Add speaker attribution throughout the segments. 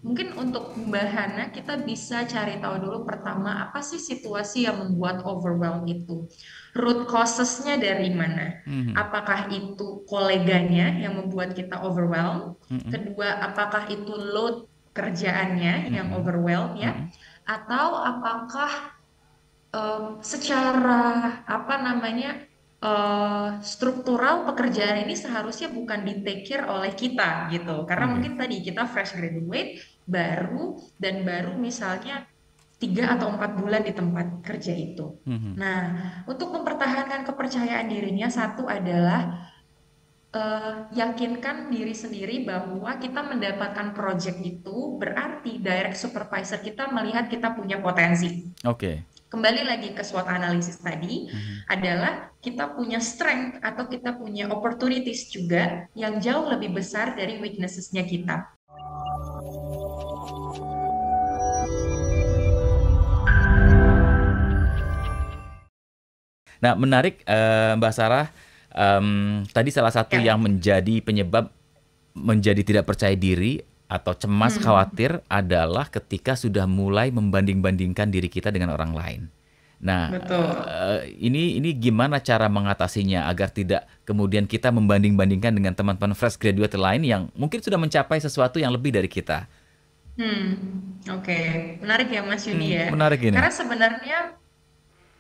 Speaker 1: Mungkin untuk Mbak Hana, kita bisa cari tahu dulu pertama apa sih situasi yang membuat overwhelm itu. Root causes-nya dari mana?
Speaker 2: Mhm,
Speaker 1: Apakah itu koleganya yang membuat kita overwhelm?
Speaker 2: mhm,
Speaker 1: Kedua, apakah itu load kerjaannya yang
Speaker 2: mhm,
Speaker 1: overwhelm ya?
Speaker 2: mhm,
Speaker 1: Atau apakah secara apa namanya struktural pekerjaan ini seharusnya bukan di take care oleh kita gitu karena
Speaker 2: oke,
Speaker 1: mungkin tadi kita fresh graduate baru dan baru misalnya 3 atau 4 bulan di tempat kerja itu.
Speaker 2: mhm,
Speaker 1: Nah, untuk mempertahankan kepercayaan dirinya satu adalah yakinkan diri sendiri bahwa kita mendapatkan project itu berarti direct supervisor kita melihat kita punya potensi.
Speaker 2: oke,
Speaker 1: Kembali lagi ke SWOT analisis tadi
Speaker 2: mhm.
Speaker 1: adalah kita punya strength atau kita punya opportunities juga yang jauh lebih besar dari weaknesses-nya kita.
Speaker 2: Nah, menarik, Mbak Sarah, tadi salah satu yang
Speaker 1: Ya.
Speaker 2: menjadi penyebab menjadi tidak percaya diri atau cemas,
Speaker 1: Hmm,
Speaker 2: khawatir adalah ketika sudah mulai membanding-bandingkan diri kita dengan orang lain. Nah,
Speaker 1: betul.
Speaker 2: ini gimana cara mengatasinya agar tidak kemudian kita membanding-bandingkan dengan teman-teman fresh graduate lain yang mungkin sudah mencapai sesuatu yang lebih dari kita?
Speaker 1: Oke. Menarik ya Mas Yudi ya.
Speaker 2: Menarik ini.
Speaker 1: Karena sebenarnya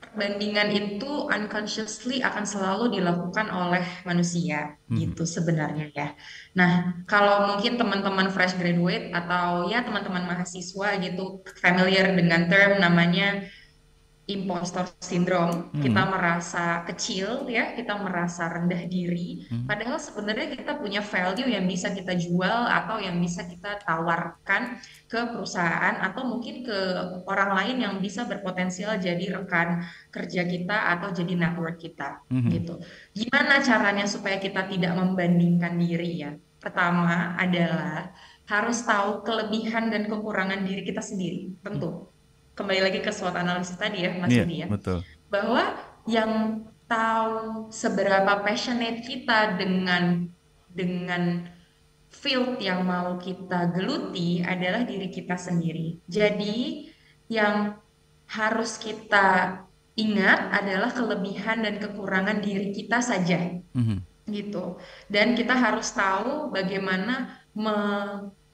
Speaker 1: perbandingan itu unconsciously akan selalu dilakukan oleh manusia
Speaker 2: Mhm,
Speaker 1: gitu sebenarnya ya. Nah, kalau mungkin teman-teman fresh graduate atau ya teman-teman mahasiswa gitu familiar dengan term namanya impostor syndrome, kita
Speaker 2: mhm,
Speaker 1: merasa kecil ya, kita merasa rendah diri,
Speaker 2: mhm,
Speaker 1: padahal sebenarnya kita punya value yang bisa kita jual atau yang bisa kita tawarkan ke perusahaan atau mungkin ke orang lain yang bisa berpotensial jadi rekan kerja kita atau jadi network kita
Speaker 2: mhm,
Speaker 1: gitu. Gimana caranya supaya kita tidak membandingkan diri ya? Pertama adalah harus tahu kelebihan dan kekurangan diri kita sendiri,
Speaker 2: mhm.
Speaker 1: tentu kembali lagi ke SWOT analisis tadi ya Mas
Speaker 2: Iya,
Speaker 1: Yudi ya,
Speaker 2: betul.
Speaker 1: bahwa yang tahu seberapa passionate kita dengan field yang mau kita geluti adalah diri kita sendiri. Jadi yang harus kita ingat adalah kelebihan dan kekurangan diri kita saja
Speaker 2: Mhm.
Speaker 1: gitu. Dan kita harus tahu bagaimana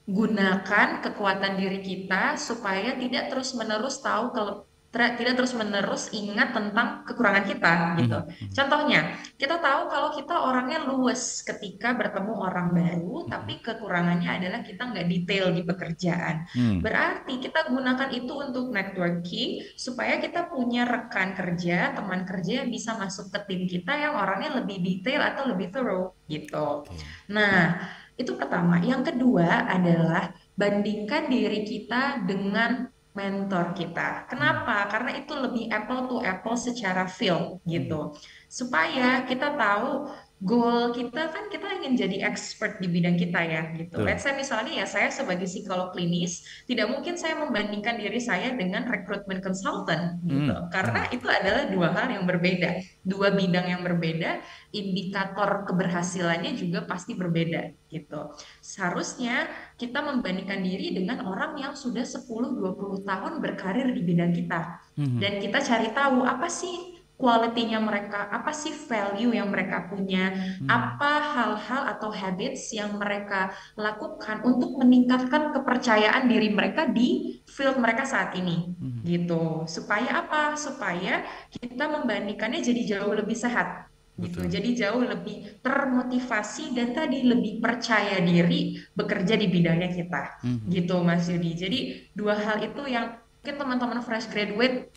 Speaker 1: menggunakan kekuatan diri kita supaya tidak terus-menerus tahu kalau tidak terus-menerus ingat tentang kekurangan kita gitu.
Speaker 2: Mhm, mhm,
Speaker 1: Contohnya, kita tahu kalau kita orangnya luwes ketika bertemu orang baru,
Speaker 2: mhm.
Speaker 1: tapi kekurangannya adalah kita nggak detail di pekerjaan.
Speaker 2: Mmm,
Speaker 1: Berarti kita gunakan itu untuk networking supaya kita punya rekan kerja, teman kerja yang bisa masuk ke tim kita yang orangnya lebih detail atau lebih thorough gitu.
Speaker 2: oke.
Speaker 1: Nah, itu pertama. Yang kedua adalah bandingkan diri kita dengan mentor kita.
Speaker 2: Mmm,
Speaker 1: Kenapa? Karena itu lebih apple to apple secara feel
Speaker 2: mhm,
Speaker 1: gitu. Supaya kita tahu goal kita kan kita ingin jadi expert di bidang kita ya gitu.
Speaker 2: betul.
Speaker 1: Let's say misalnya ya saya sebagai psikolog klinis tidak mungkin saya membandingkan diri saya dengan recruitment consultant gitu.
Speaker 2: Mhm,
Speaker 1: Karena
Speaker 2: mhm,
Speaker 1: itu adalah dua hal yang berbeda, dua bidang yang berbeda, indikator keberhasilannya juga pasti berbeda gitu. Seharusnya kita membandingkan diri dengan orang yang sudah 10-20 tahun berkarir di bidang kita.
Speaker 2: mhm,
Speaker 1: Dan kita cari tahu apa sih quality-nya mereka, apa sih value yang mereka punya,
Speaker 2: mmm,
Speaker 1: apa hal-hal atau habits yang mereka lakukan untuk meningkatkan kepercayaan diri mereka di field mereka saat ini
Speaker 2: mhm,
Speaker 1: gitu. Supaya apa? Supaya kita membandingkannya jadi jauh lebih sehat gitu.
Speaker 2: betul.
Speaker 1: Jadi jauh lebih termotivasi dan tadi lebih percaya diri bekerja di bidangnya kita
Speaker 2: Mhm,
Speaker 1: gitu Mas Yudi. Jadi dua hal itu yang mungkin teman-teman fresh graduate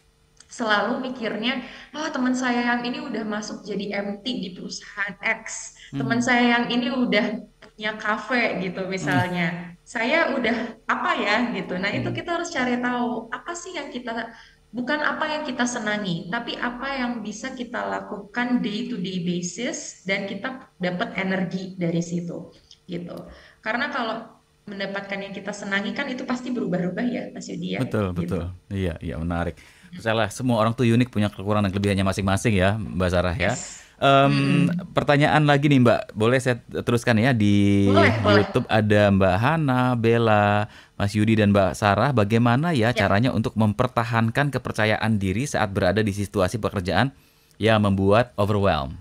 Speaker 1: selalu mikirnya, oh teman saya yang ini udah masuk jadi MT di perusahaan X, teman
Speaker 2: mhm,
Speaker 1: saya yang ini udah punya kafe gitu
Speaker 2: mhm,
Speaker 1: misalnya. Saya udah apa ya gitu. Nah, itu
Speaker 2: mhm,
Speaker 1: kita harus cari tahu apa sih yang kita bukan apa yang kita senangi, tapi apa yang bisa kita lakukan day to day basis dan kita dapat energi dari situ gitu. Karena kalau mendapatkan yang kita senangi kan itu pasti berubah-ubah ya Mas Yudi ya
Speaker 2: betul, betul.
Speaker 1: gitu.
Speaker 2: Iya, iya, menarik. Percayalah semua orang tuh unik, punya kekurangan dan kelebihannya masing-masing ya, Mbak Sarah ya.
Speaker 1: Yes. Mm-mm.
Speaker 2: Pertanyaan lagi nih Mbak, boleh saya teruskan ya di
Speaker 1: Boleh, boleh.
Speaker 2: YouTube ada Mbak Hana, Bella, Mas Yudi dan Mbak Sarah, bagaimana ya
Speaker 1: Ya.
Speaker 2: caranya untuk mempertahankan kepercayaan diri saat berada di situasi pekerjaan yang membuat overwhelm?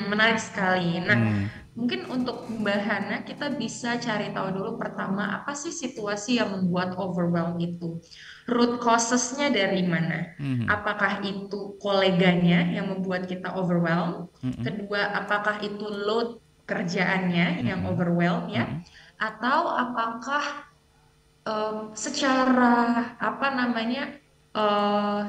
Speaker 1: Menarik sekali. Nah,
Speaker 2: Hmm.
Speaker 1: mungkin untuk Mbak Hana, kita bisa cari tahu dulu pertama, apa sih situasi yang membuat overwhelm itu? Root causes-nya dari mana?
Speaker 2: Mhm.
Speaker 1: Apakah itu koleganya yang membuat kita overwhelm?
Speaker 2: Mhm.
Speaker 1: Kedua, apakah itu load kerjaannya yang
Speaker 2: Mhm.
Speaker 1: overwhelm ya?
Speaker 2: Mhm.
Speaker 1: Atau apakah secara apa namanya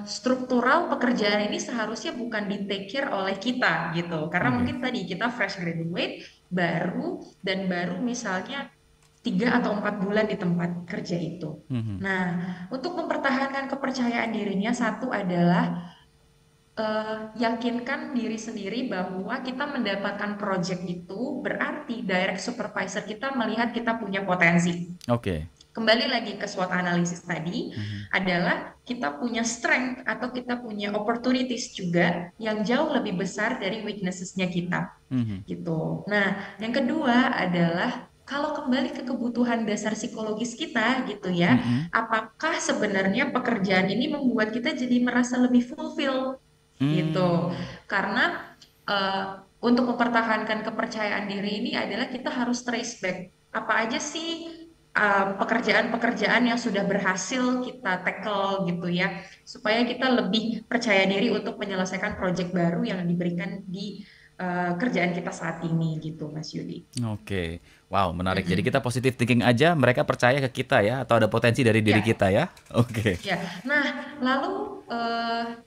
Speaker 1: struktural pekerjaan ini seharusnya bukan di take care oleh kita gitu karena
Speaker 2: Oke.
Speaker 1: mungkin tadi kita fresh graduate baru dan baru misalnya 3 atau 4 bulan di tempat kerja itu.
Speaker 2: Mhm.
Speaker 1: Nah, untuk mempertahankan kepercayaan dirinya satu adalah yakinkan diri sendiri bahwa kita mendapatkan project itu berarti direct supervisor kita melihat kita punya potensi.
Speaker 2: Oke.
Speaker 1: Kembali lagi ke SWOT analisis tadi
Speaker 2: Mhm.
Speaker 1: adalah kita punya strength atau kita punya opportunities juga yang jauh lebih besar dari weaknesses-nya kita
Speaker 2: Mhm.
Speaker 1: gitu. Nah, yang kedua adalah kalau kembali ke kebutuhan dasar psikologis kita gitu ya,
Speaker 2: Mhm.
Speaker 1: apakah sebenarnya pekerjaan ini membuat kita jadi merasa lebih fulfill gitu.
Speaker 2: Mmm.
Speaker 1: Karena eh, untuk mempertahankan kepercayaan diri ini adalah kita harus trace back apa aja sih pekerjaan-pekerjaan yang sudah berhasil kita tackle gitu ya, supaya kita lebih percaya diri untuk menyelesaikan project baru yang diberikan di kerjaan kita saat ini gitu, Mas Yudi.
Speaker 2: Oke. Wow, menarik. Jadi kita
Speaker 1: Mm-mm.
Speaker 2: positive thinking aja, mereka percaya ke kita ya, atau ada potensi dari diri
Speaker 1: Ya,
Speaker 2: kita ya? Oke.
Speaker 1: ya, nah lalu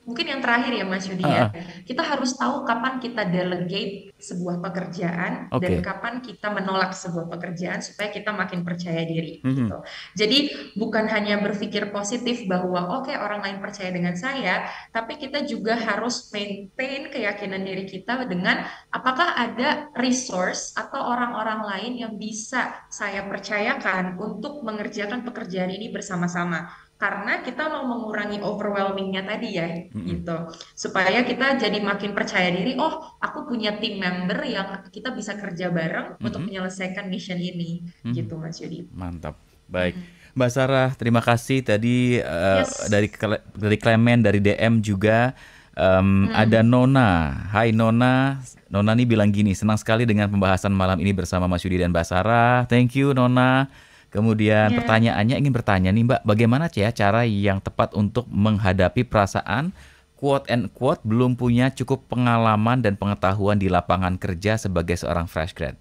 Speaker 1: mungkin yang terakhir ya Mas Yudi ya,
Speaker 2: Heeh.
Speaker 1: kita harus tahu kapan kita delegate sebuah pekerjaan dan
Speaker 2: Oke.
Speaker 1: kapan kita menolak sebuah pekerjaan supaya kita makin percaya diri
Speaker 2: Mhm.
Speaker 1: gitu. Jadi bukan hanya berpikir positif bahwa oke orang lain percaya dengan saya, tapi kita juga harus maintain keyakinan diri kita dengan apakah ada resource atau orang-orang lain yang bisa saya percayakan untuk mengerjakan pekerjaan ini bersama-sama karena kita mau mengurangi overwhelmingnya tadi ya
Speaker 2: Mhm.
Speaker 1: gitu supaya kita jadi makin percaya diri oh aku punya tim member yang kita bisa kerja bareng untuk
Speaker 2: Mhm.
Speaker 1: menyelesaikan mission ini
Speaker 2: Mhm.
Speaker 1: gitu Mas Yudi.
Speaker 2: Mantap. Baik.
Speaker 1: Mm-mm.
Speaker 2: Mbak Sarah, terima kasih tadi
Speaker 1: Yes.
Speaker 2: dari Clement dari DM juga. Ada
Speaker 1: Mm.
Speaker 2: Nona. Hai Nona. Nona nih bilang gini, senang sekali dengan pembahasan malam ini bersama Mas Yudi dan Mbak Sarah. Thank you Nona. Kemudian
Speaker 1: Ya.
Speaker 2: pertanyaannya ingin bertanya nih Mbak, bagaimana ya cara yang tepat untuk menghadapi perasaan quote and quote belum punya cukup pengalaman dan pengetahuan di lapangan kerja sebagai seorang fresh grad?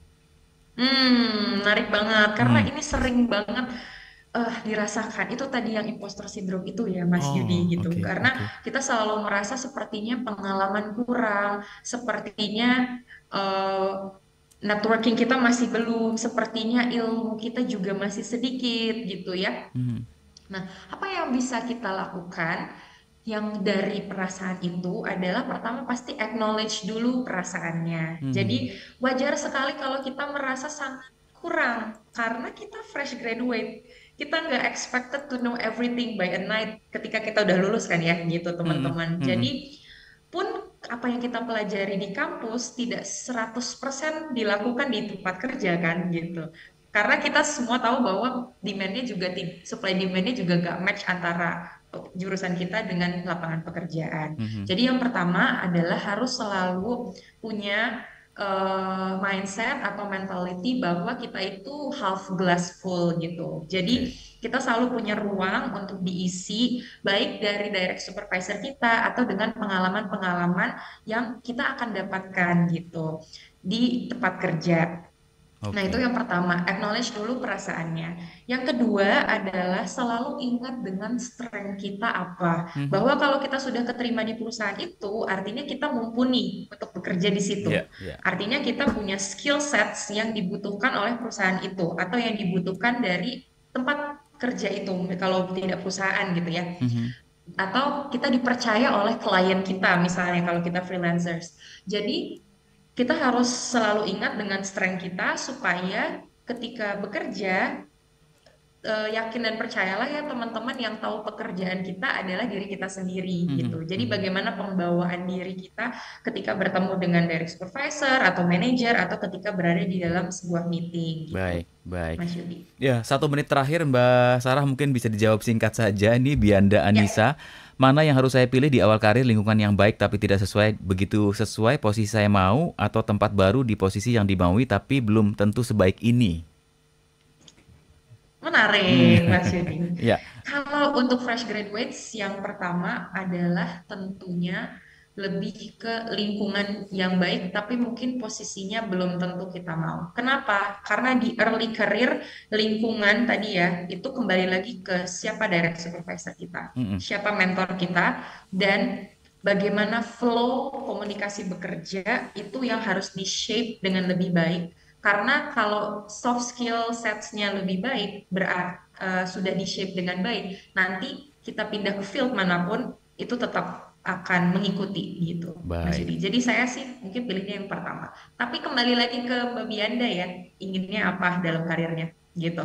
Speaker 1: Menarik banget karena
Speaker 2: Hmm.
Speaker 1: ini sering banget dirasakan itu tadi yang imposter syndrome itu ya Mas Yudi
Speaker 2: Oh,
Speaker 1: gitu
Speaker 2: oke,
Speaker 1: karena
Speaker 2: oke.
Speaker 1: kita selalu merasa sepertinya pengalaman kurang, sepertinya eh, networking kita masih belum, sepertinya ilmu kita juga masih sedikit gitu ya.
Speaker 2: Mhm.
Speaker 1: Nah, apa yang bisa kita lakukan yang dari perasaan itu adalah pertama pasti acknowledge dulu perasaannya. Jadi
Speaker 2: Mhm.
Speaker 1: wajar sekali kalau kita merasa sangat kurang karena kita fresh graduate. Kita nggak expected to know everything by a night ketika kita udah lulus kan ya gitu
Speaker 2: Mhm.
Speaker 1: teman-teman. Jadi
Speaker 2: Mhm.
Speaker 1: pun apa yang kita pelajari di kampus tidak 100% dilakukan di tempat kerja kan gitu. Karena kita semua tahu bahwa demand-nya juga supply demand-nya juga gak match antara jurusan kita dengan lapangan pekerjaan.
Speaker 2: Mhm.
Speaker 1: Jadi yang pertama adalah harus selalu punya mindset atau mentality bahwa kita itu half glass full gitu. Jadi
Speaker 2: Oke.
Speaker 1: kita selalu punya ruang untuk diisi baik dari direct supervisor kita atau dengan pengalaman-pengalaman yang kita akan dapatkan gitu di tempat kerja. Nah, itu
Speaker 2: Oke.
Speaker 1: yang pertama, acknowledge dulu perasaannya. Yang kedua adalah selalu ingat dengan strength kita apa.
Speaker 2: Mhm.
Speaker 1: Bahwa kalau kita sudah keterima di perusahaan itu, artinya kita mumpuni untuk bekerja di situ.
Speaker 2: Iya, iya.
Speaker 1: Artinya kita punya skill sets yang dibutuhkan oleh perusahaan itu, atau yang dibutuhkan dari tempat kerja itu, kalau tidak perusahaan gitu ya.
Speaker 2: Mhm.
Speaker 1: Atau kita dipercaya oleh klien kita, misalnya kalau kita freelancers. Jadi, kita harus selalu ingat dengan strength kita supaya ketika bekerja yakin dan percayalah ya teman-teman, yang tahu pekerjaan kita adalah diri kita sendiri
Speaker 2: Mhm,
Speaker 1: gitu. Jadi
Speaker 2: mhm.
Speaker 1: bagaimana pembawaan diri kita ketika bertemu dengan direct supervisor atau manager atau ketika berada di dalam sebuah meeting gitu,
Speaker 2: Baik, baik.
Speaker 1: Mas Yudi.
Speaker 2: Ya, 1 menit terakhir Mbak Sarah mungkin bisa dijawab singkat saja nih Bianda
Speaker 1: Ya,
Speaker 2: Anissa. Mana yang harus saya pilih di awal karir, lingkungan yang baik tapi tidak sesuai begitu sesuai posisi saya mau, atau tempat baru di posisi yang dimaui tapi belum tentu sebaik ini? Hmm,
Speaker 1: menarik Mas Yudi.
Speaker 2: ya.
Speaker 1: Kalau untuk fresh graduates, yang pertama adalah tentunya lebih ke lingkungan yang baik, tapi mungkin posisinya belum tentu kita mau. Kenapa? Karena di early career, lingkungan tadi ya, itu kembali lagi ke siapa direct supervisor kita,
Speaker 2: Mhm.
Speaker 1: siapa mentor kita, dan bagaimana flow komunikasi bekerja itu yang harus di-shape dengan lebih baik. Karena kalau soft skill sets-nya lebih baik, sudah di-shape dengan baik, nanti kita pindah ke field manapun, itu tetap akan mengikuti gitu, Mas
Speaker 2: Baik.
Speaker 1: Yudi. Jadi saya sih mungkin pilihnya yang pertama. Tapi kembali lagi ke Mbak Bianda ya, inginnya apa dalam karirnya gitu.